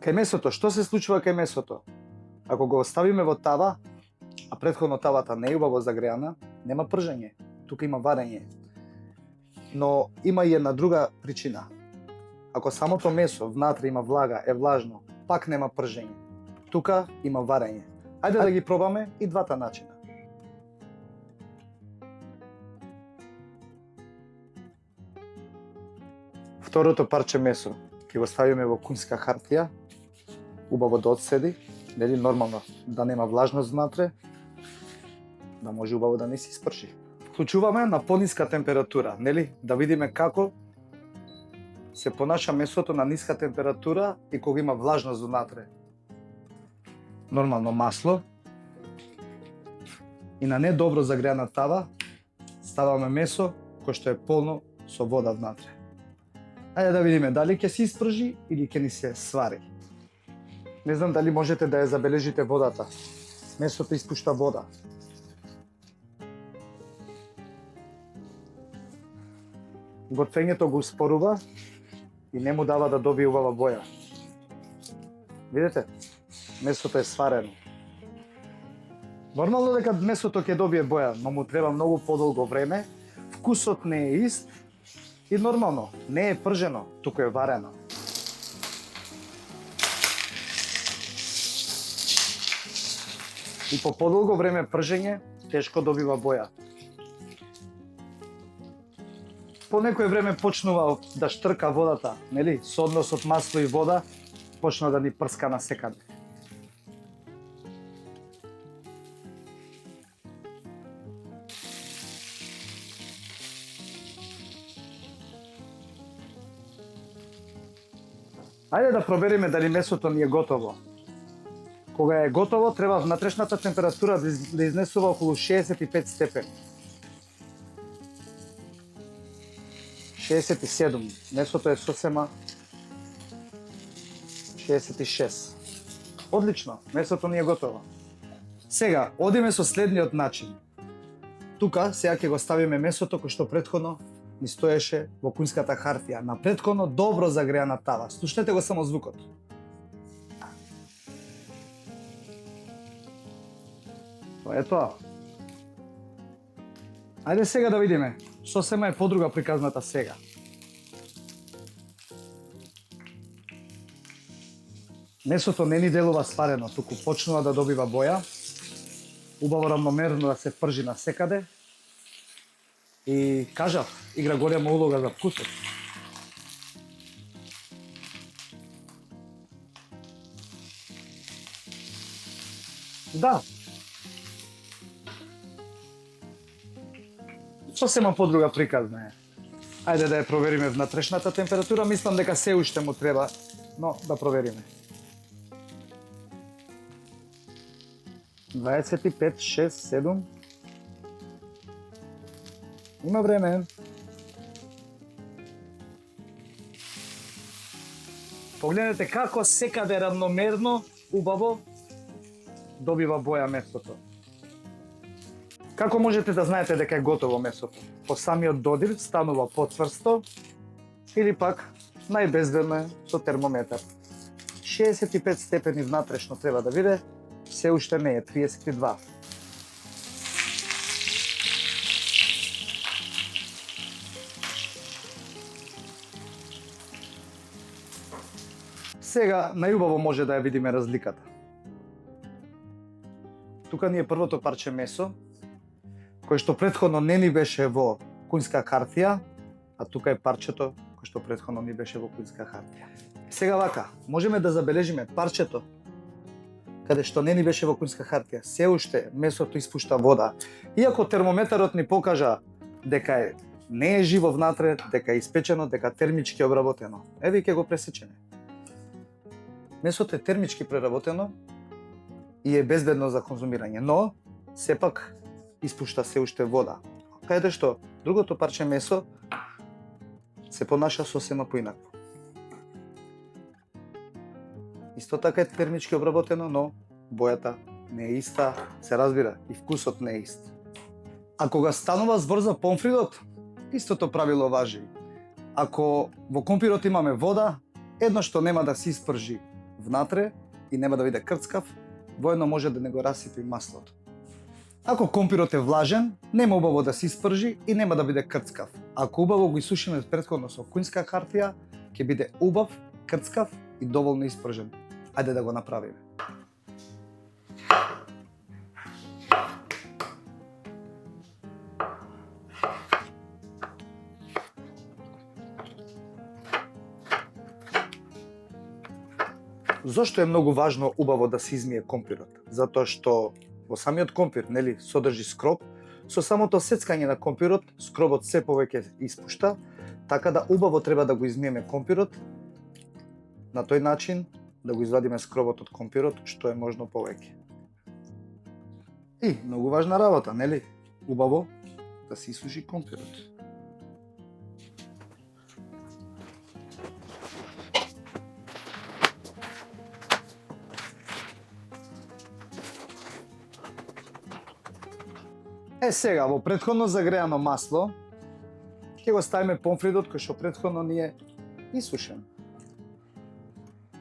Кај месото, што се случува кај месото? Ако го оставиме во тава, а претходно тавата не е убаво загреана, нема пржење, тука има варење. Но има и една друга причина. Ако самото месо внатре има влага, е влажно, пак нема пржење. Тука има варење. Ајде да ги пробаме и двата начина. Второто парче месо ќе го ставиме во кунска хартија, убаво да одседи, нели нормално да нема влажност внатре, да може убаво да не се испрши. Вклучуваме на пониска температура, нели, да видиме како се понаша месото на ниска температура и кога има влажност внатре. Нормално масло и на недобро загреана тава ставаме месо кој што е полно со вода внатре. Ајде да видиме дали ќе се испржи или ќе ни се свари. Не знам дали можете да ја забележите водата. Месото испушта вода. Готвењето го успорува и не му дава да добие убава боја. Видите? Месото е сварено. Нормално дека месото ќе добие боја, но му треба многу подолго време, вкусот не е ист и нормално, не е пржено, туку е варено. И по подолго време пржење, тешко добива боја. По некое време почнува да штрка водата, нели? Со односот масло и вода, почна да ни прска на секаде. Ајде да провериме дали месото ни е готово. Кога е готово, треба внатрешната температура да изнесува околу 65 степени. 67. Месото е сосема 66. Одлично, месото ни е готово. Сега, одиме со следниот начин. Тука сега ќе го ставиме месото кој што претходно ни стоеше во кунската хартија, на претходно добро загреана тава. Слушнете го само звукот. Тоа е тоа. Ајде сега да видиме. Сосема е подруга приказната сега. Месото не ни делува сварено, туку почнува да добива боја, убаво рамномерно да се пржи на секаде и, кажав, игра голема улога за вкусот. Да. Сосема подруга приказна е. Ајде да ја провериме внатрешната температура, мислам дека се уште му треба, но да провериме. 25, 6, 7. Има време. Погледнете како секаде равномерно, убаво добива боја месото. Како можете да знаете дека е готово месото? По самиот додир станува потврсто или пак најбезвредно е со термометар. 65 степени внатрешно треба да биде, се уште не е 32. Сега најубаво може да ја видиме разликата. Тука ни е првото парче месо, кој што претходно не ни беше во кунска хартија, а тука е парчето кој што претходно ни беше во кунска хартија. Сега вака, можеме да забележиме парчето каде што не ни беше во кунска хартија, се уште месото испушта вода. Иако термометарот ни покажа дека не е живо внатре, дека е испечено, дека термички обработено. Еве ќе го пресечеме. Месото е термички преработено и е безбедно за конзумирање, но сепак испушта се уште вода. Каде што другото парче месо се понаша сосема поинакво. Исто така е термички обработено, но бојата не е иста, се разбира, и вкусот не е ист. А кога станува збор за помфритот, истото правило важи. Ако во компирот имаме вода, едно што нема да се испржи внатре и нема да биде крцкав, воедно може да не го расипи маслото. Ако компирот е влажен, нема убаво да се испржи и нема да биде крцкав. Ако убаво го исушиме претходно со кујнска хартија, ќе биде убав, крцкав и доволно испржен. Ајде да го направиме. Зошто е многу важно убаво да се измие компирот? Затоа што во самиот компир, нели, содржи скроб, со самото сецкање на компирот, скробот се повеќе испушта, така да убаво треба да го измиеме компирот на тој начин да го извадиме скробот од компирот што е можно повеќе. И многу важна работа, нели? Убаво да се исуши компирот. Сега, во претходно загреано масло, ќе го ставиме помфритот кој што претходно ни е исушен.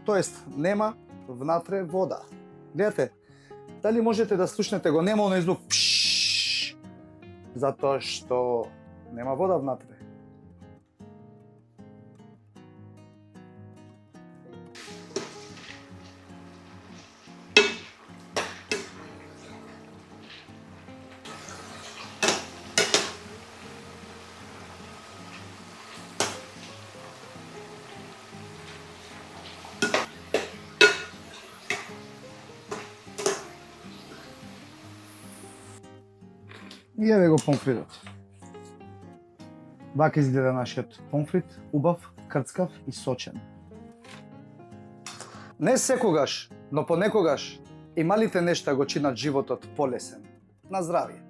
Тоест, нема внатре вода. Гледате, дали можете да слушнете го, нема оној звук пшш, затоа што нема вода внатре. И еве го помфритот. Вака изгледа нашиот помфрит, убав, крцкав и сочен. Не секогаш, но понекогаш и малите нешта го чинат животот полесен. На здравје!